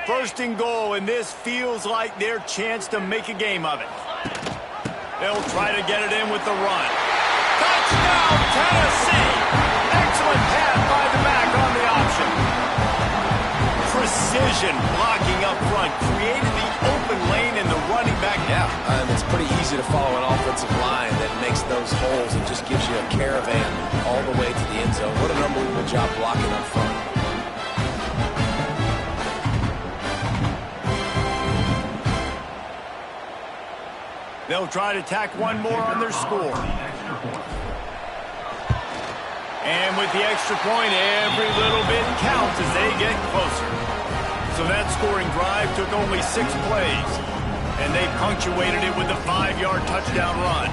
First and goal, and this feels like their chance to make a game of it. They'll try to get it in with the run. Touchdown, Tennessee! Excellent pass by the back on the option. Precision blocking up front, created the open lane in the running back. Yeah, it's pretty easy to follow an offensive line that makes those holes and just gives you a caravan all the way to the end zone. What an unbelievable job blocking up front. They'll try to tack one more on their score. And with the extra point, every little bit counts as they get closer. So that scoring drive took only 6 plays, and they punctuated it with a 5-yard touchdown run.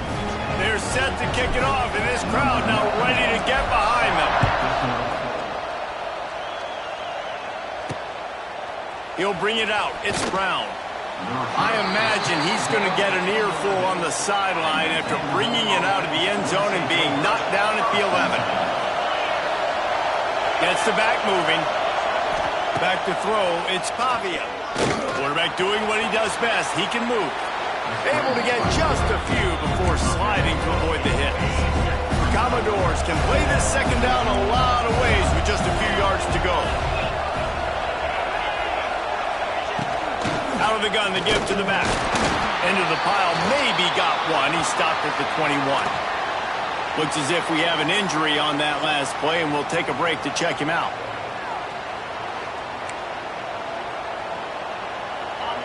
They're set to kick it off, and this crowd now ready to get behind them. He'll bring it out. It's Brown. I imagine he's going to get an earful on the sideline after bringing it out of the end zone and being knocked down at the 11. Gets the back moving. Back to throw, it's Pavia. Quarterback doing what he does best. He can move. Able to get just a few before sliding to avoid the hit. The Commodores can play this second down a lot of ways with just a few yards to go. Out of the gun, the give to the back. Into the pile, maybe got one. He stopped at the 21. Looks as if we have an injury on that last play, and we'll take a break to check him out.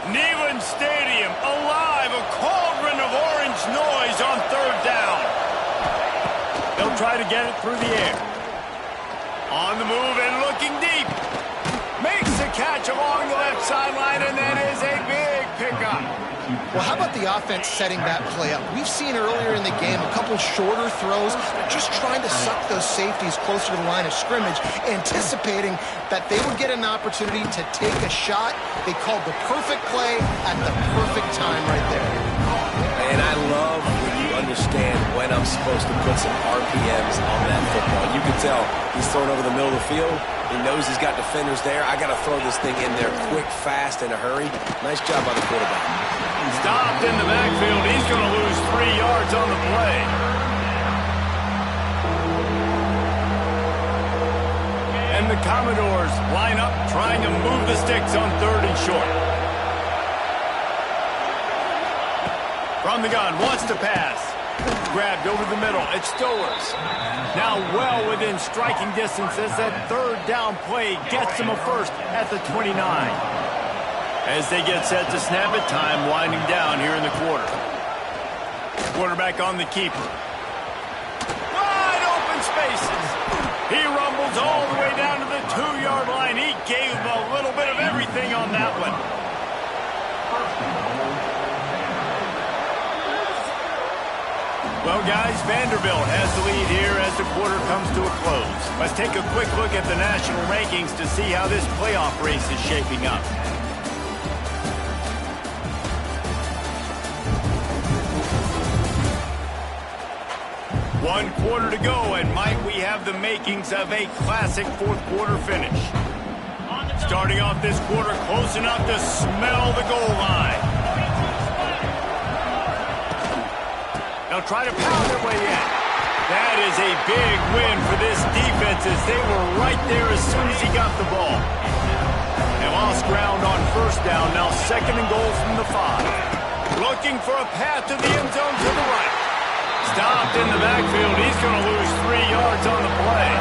Neyland Stadium, alive, a cauldron of orange noise on third down. They'll try to get it through the air. On the move and looking deep. Makes the catch along the left sideline, and that is a big pickup. Well, how about the offense setting that play up? We've seen earlier in the game a couple shorter throws, just trying to suck those safeties closer to the line of scrimmage, anticipating that they would get an opportunity to take a shot. They called the perfect play at the perfect time right there. And I love when you understand when I'm supposed to put some RPMs on that football. You can tell he's thrown over the middle of the field. He knows he's got defenders there. I got to throw this thing in there quick, fast, in a hurry. Nice job by the quarterback. Stopped in the backfield. He's going to lose 3 yards on the play. And the Commodores line up trying to move the sticks on 3rd and short. From the gun, wants to pass. Grabbed over the middle. It's Stowers. Now well within striking distance as that 3rd down play gets him a first at the 29. As they get set to snap it, time winding down here in the quarter. Quarterback on the keeper. Wide open spaces. He rumbles all the way down to the 2-yard line. He gave a little bit of everything on that one. Well, guys, Vanderbilt has the lead here as the quarter comes to a close. Let's take a quick look at the national rankings to see how this playoff race is shaping up. One quarter to go, and might we have the makings of a classic 4th quarter finish. Starting off this quarter close enough to smell the goal line. They'll try to pound their way in. That is a big win for this defense as they were right there as soon as he got the ball. They lost ground on 1st down, now 2nd and goal from the 5. Looking for a path to the end zone to the right. Stopped in the backfield. He's going to lose 3 yards on the play.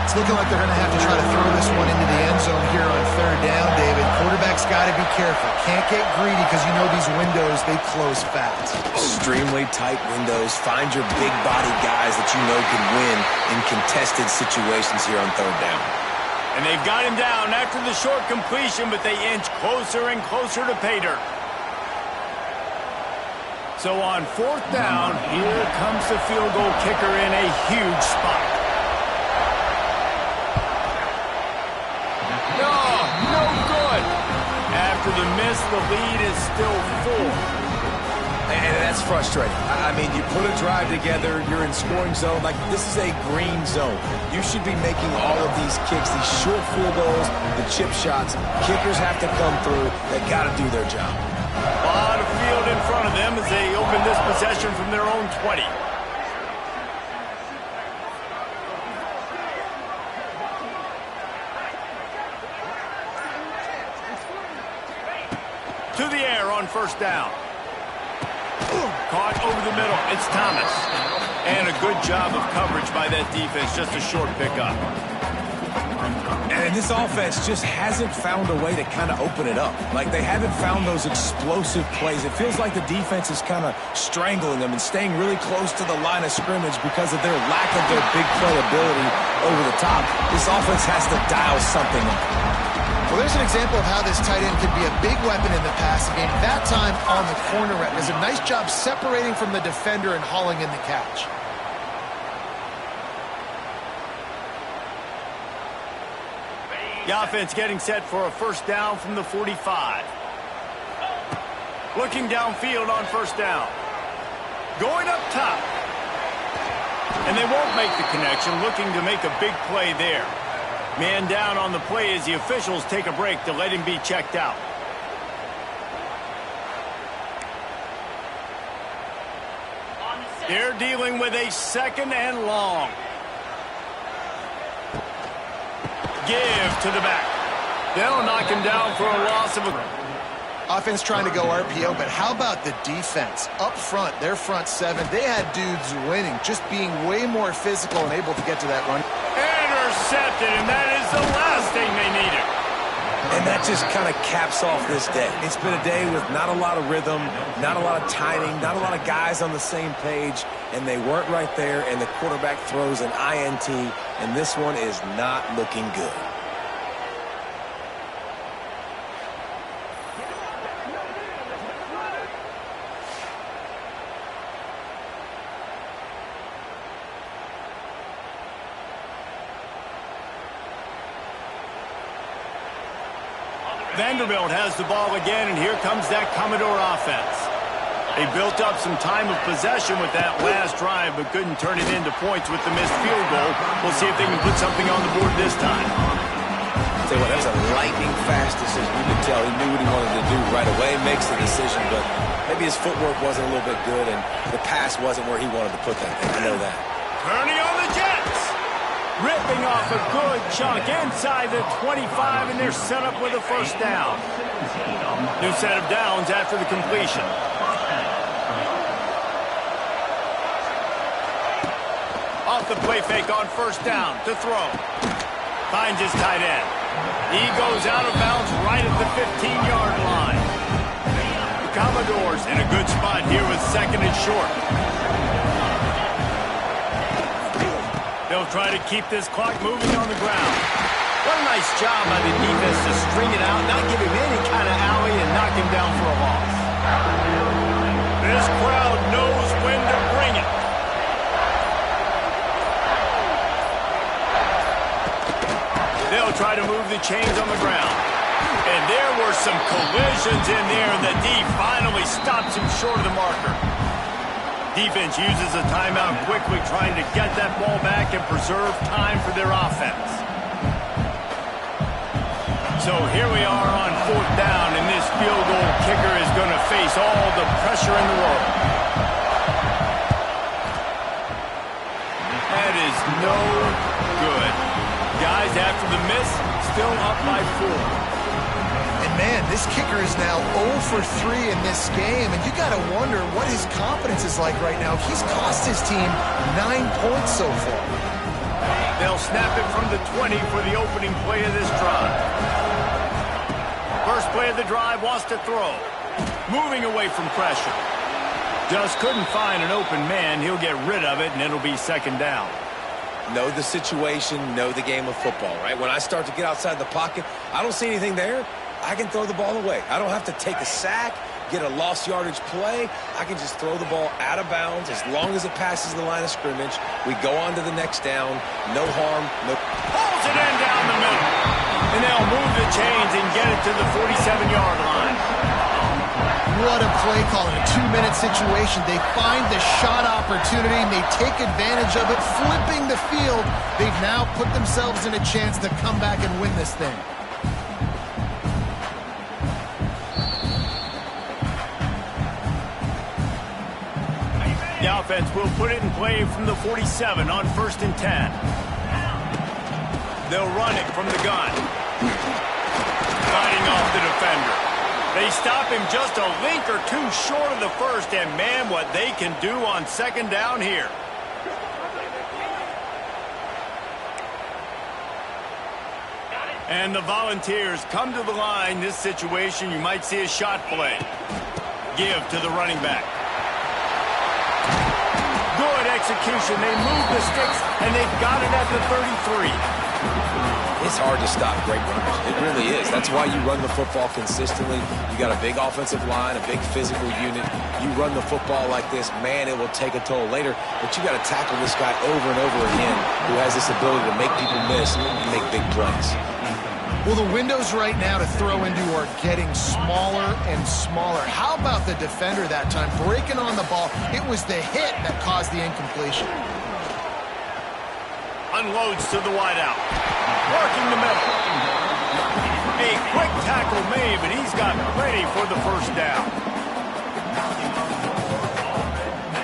It's looking like they're going to have to try to throw this one into the end zone here on 3rd down, David. Quarterback's got to be careful. Can't get greedy because you know these windows, they close fast. Extremely tight windows. Find your big body guys that you know can win in contested situations here on 3rd down. And they've got him down after the short completion, but they inch closer and closer to pay dirt. So on 4th down, here comes the field goal kicker in a huge spot. No good. After the miss, the lead is still 4. And that's frustrating. I mean, you put a drive together, you're in scoring zone. Like, this is a green zone. You should be making all of these kicks, these short field goals, the chip shots. Kickers have to come through. They got to do their job. A lot of field in front of them as they open this possession from their own 20. To the air on first down. Caught over the middle. It's Thomas. And a good job of coverage by that defense. Just a short pickup. And this offense just hasn't found a way to kind of open it up. Like, they haven't found those explosive plays. It feels like the defense is kind of strangling them and staying really close to the line of scrimmage because of their lack of their big play ability over the top. This offense has to dial something up. Well, there's an example of how this tight end could be a big weapon in the passing game. That time on the corner route. Does a nice job separating from the defender and hauling in the catch. The offense getting set for a first down from the 45. Looking downfield on first down. Going up top. And they won't make the connection, looking to make a big play there. Man down on the play as the officials take a break to let him be checked out. They're dealing with a second and long. Give to the back. They'll knock him down for a loss of a... Offense trying to go RPO, but how about the defense? Up front, their front seven, they had dudes winning, just being way more physical and able to get to that run. Intercepted, and that is the last thing they needed. And that just kind of caps off this day. It's been a day with not a lot of rhythm, not a lot of timing, not a lot of guys on the same page, and they weren't right there, and the quarterback throws an INT, and this one is not looking good. Vanderbilt has the ball again, and here comes that Commodore offense. They built up some time of possession with that last drive, but couldn't turn it into points with the missed field goal. We'll see if they can put something on the board this time. Tell you what, that was a lightning-fast decision. You could tell he knew what he wanted to do right away, makes the decision, but maybe his footwork wasn't a little bit good, and the pass wasn't where he wanted to put that thing. I know that. Turning on the Jets. Ripping off a good chunk inside the 25, and they're set up with a first down. New set of downs after the completion. Off the play fake on first down to throw. Finds his tight end. He goes out of bounds right at the 15-yard line. The Commodores in a good spot here with second and short. They'll try to keep this clock moving on the ground. What a nice job by the defense to string it out, not give him any kind of alley, and knock him down for a loss. This crowd knows when to bring it. They'll try to move the chains on the ground. And there were some collisions in there, and the D finally stops him short of the marker. Defense uses a timeout quickly, trying to get that ball back and preserve time for their offense. So here we are on fourth down, and this field goal kicker is going to face all the pressure in the world. That is no good. Guys, after the miss, still up by 4. Man, this kicker is now 0 for 3 in this game, and you got to wonder what his confidence is like right now. He's cost his team 9 points so far. They'll snap it from the 20 for the opening play of this drive. First play of the drive, wants to throw. Moving away from pressure. Just couldn't find an open man. He'll get rid of it, and it'll be second down. Know the situation, know the game of football, right? When I start to get outside the pocket, I don't see anything there. I can throw the ball away. I don't have to take a sack, get a lost yardage play. I can just throw the ball out of bounds as long as it passes the line of scrimmage. We go on to the next down. No harm. No. Pulls it in down the middle. And they'll move the chains and get it to the 47-yard line. What a play call in a 2-minute situation. They find the shot opportunity, and they take advantage of it, flipping the field. They've now put themselves in a chance to come back and win this thing. The offense will put it in play from the 47 on 1st and 10. They'll run it from the gun. Fighting off the defender. They stop him just a link or two short of the first, and man, what they can do on 2nd down here. And the Volunteers come to the line. This situation, you might see a shot play. Give to the running back. Good execution. They move the sticks, and they've got it at the 33. It's hard to stop great runners. It really is. That's why you run the football consistently. You got a big offensive line, a big physical unit. You run the football like this, man, it will take a toll later. But you got to tackle this guy over and over again who has this ability to make people miss and make big plays. Well, the windows right now to throw into are getting smaller and smaller. How about the defender that time breaking on the ball? It was the hit that caused the incompletion. Unloads to the wideout. Working the middle. A quick tackle made, but he's got plenty for the 1st down.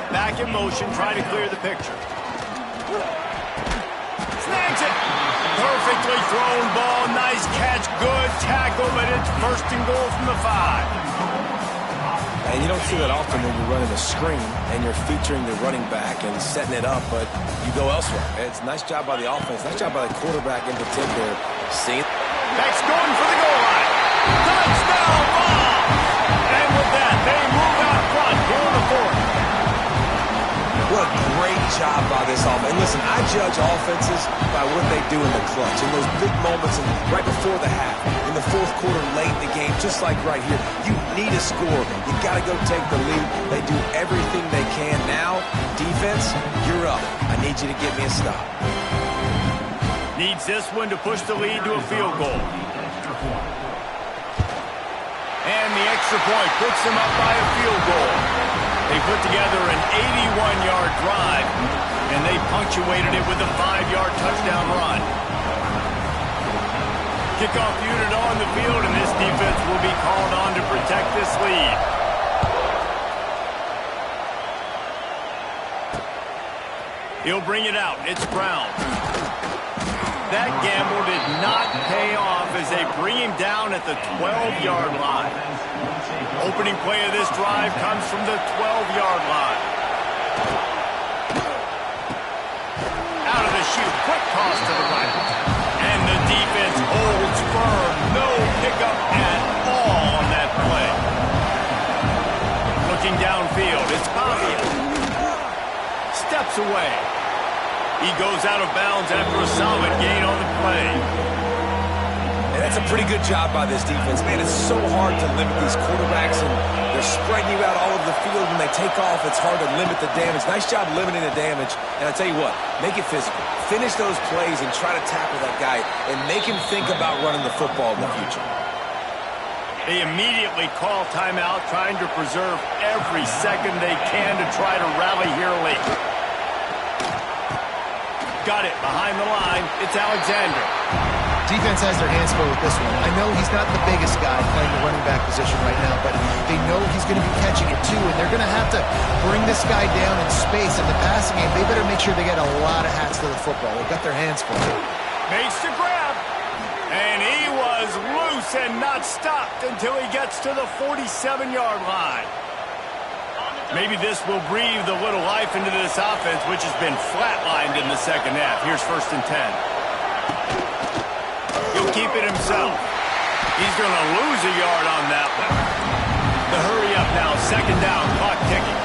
Back in motion, trying to clear the picture. Snags it. Perfectly thrown ball. Nice catch. Good tackle, but it's 1st and goal from the 5. And you don't see that often when you're running a screen and you're featuring the running back and setting it up, but you go elsewhere. It's a nice job by the offense. Nice job by the quarterback in particular. See it? Back's going for the goal line. Touchdown ball! And with that, they move out front here in the 4th. What a great job by this offense. And listen, I judge offenses by what they do in the clutch, in those big moments and right before the half, in the 4th quarter, late in the game, just like right here. You need a score. You got to go take the lead. They do everything they can. Now, defense, you're up. I need you to get me a stop. Needs this one to push the lead to a field goal. And the extra point puts them up by a field goal. They put together an 81-yard drive, and they punctuated it with a 5-yard touchdown run. Kickoff unit on the field, and this defense will be called on to protect this lead. He'll bring it out. It's Brown. That gamble did not pay off as they bring him down at the 12-yard line. Opening play of this drive comes from the 12-yard line. Out of the chute, quick toss to the right. And the defense holds firm. No pickup at all on that play. Looking downfield, it's Pavia. Steps away. He goes out of bounds after a solid gain on the play. And that's a pretty good job by this defense. Man, it's so hard to limit these quarterbacks, and they're spreading you out all over the field. When they take off, it's hard to limit the damage. Nice job limiting the damage. And I tell you what, make it physical. Finish those plays and try to tackle that guy and make him think about running the football in the future. They immediately call timeout, trying to preserve every second they can to try to rally here late. Got it behind the line. It's Alexander. Defense has their hands full with this one. I know he's not the biggest guy playing the running back position right now, but they know he's going to be catching it too, and they're going to have to bring this guy down in space in the passing game. They better make sure they get a lot of hats to the football. They've got their hands full. Makes the grab. And he was loose and not stopped until he gets to the 47-yard line. Maybe this will breathe a little life into this offense, which has been flatlined in the 2nd half. Here's 1st and 10. He'll keep it himself. He's going to lose a yard on that one. The hurry up now, 2nd down, clock ticking.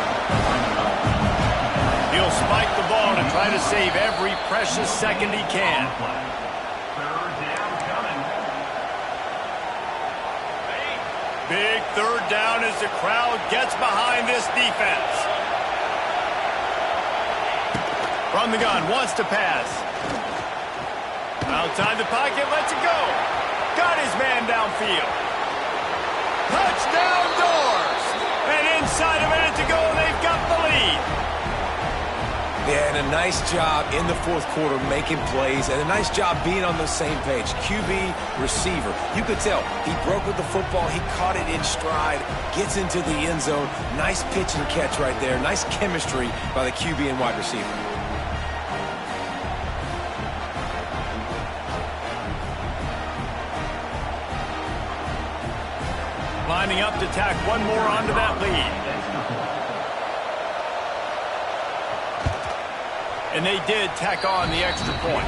He'll spike the ball to try to save every precious second he can. Big 3rd down as the crowd gets behind this defense. From the gun, wants to pass. Outside the pocket, lets it go. Got his man downfield. Touchdown, Doors! Yeah, and a nice job in the fourth quarter making plays, and a nice job being on the same page. QB, receiver. You could tell he broke with the football. He caught it in stride, gets into the end zone. Nice pitch and catch right there. Nice chemistry by the QB and wide receiver. Lining up to tack one more onto that lead. And they did tack on the extra point.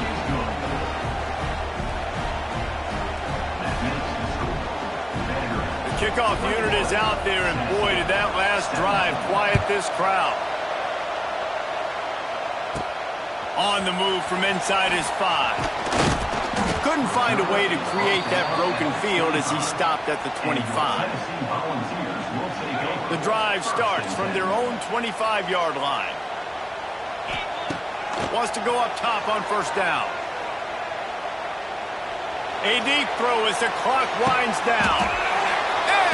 The kickoff unit is out there, and boy, did that last drive quiet this crowd. On the move from inside his 5. Couldn't find a way to create that broken field as he stopped at the 25. The drive starts from their own 25-yard line. Wants to go up top on first down. A deep throw as the clock winds down.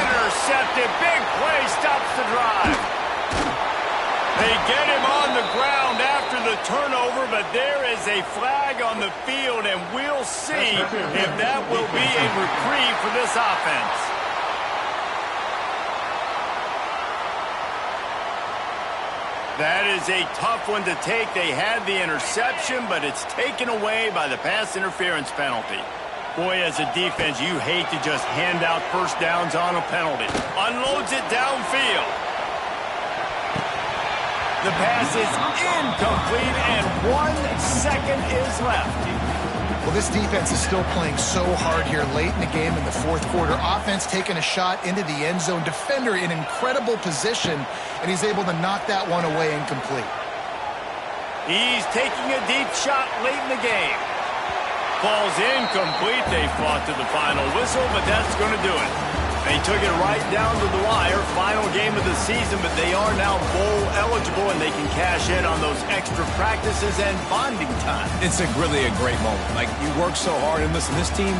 Intercepted. Big play stops the drive. They get him on the ground after the turnover, but there is a flag on the field, and we'll see if that will be a reprieve for this offense. That is a tough one to take. They had the interception, but it's taken away by the pass interference penalty. Boy, as a defense, you hate to just hand out first downs on a penalty. Unloads it downfield. The pass is incomplete, and 1 second is left. Well, this defense is still playing so hard here late in the game in the fourth quarter. Offense taking a shot into the end zone. Defender in incredible position, and he's able to knock that one away incomplete. He's taking a deep shot late in the game. Falls incomplete. They fought to the final whistle, but that's going to do it. They took it right down to the wire. Final game of the season, but they are now bowl eligible, and they can cash in on those extra practices and bonding time. It's really a great moment. Like, you work so hard, and listen, this team,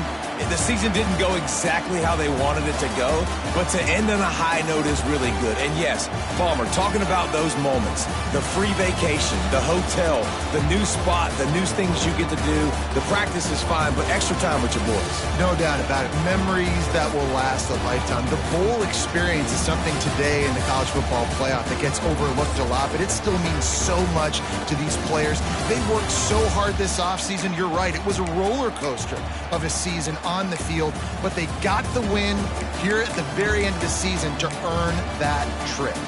the season didn't go exactly how they wanted it to go, but to end on a high note is really good. And yes, Palmer, talking about those moments, the free vacation, the hotel, the new spot, the new things you get to do, the practice is fine, but extra time with your boys. No doubt about it. Memories that will last a lifetime. The bowl experience is something today in the college football playoff that gets overlooked a lot, but it still means so much to these players. They worked so hard this offseason. You're right. It was a roller coaster of a season on the field, but they got the win here at the very end of the season to earn that trip.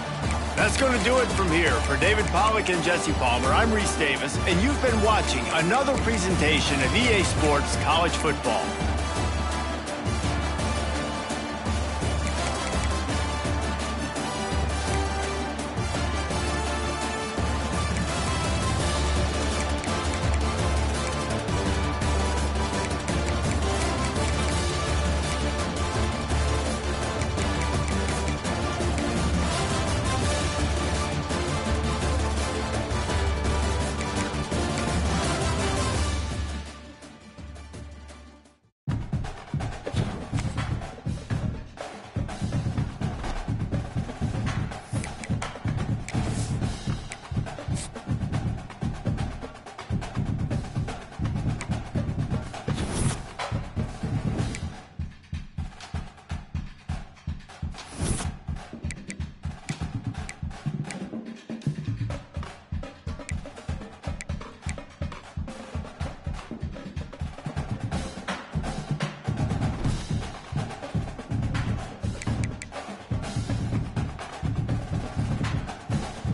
That's going to do it from here. For David Pollack and Jesse Palmer, I'm Reese Davis, and you've been watching another presentation of EA Sports College Football.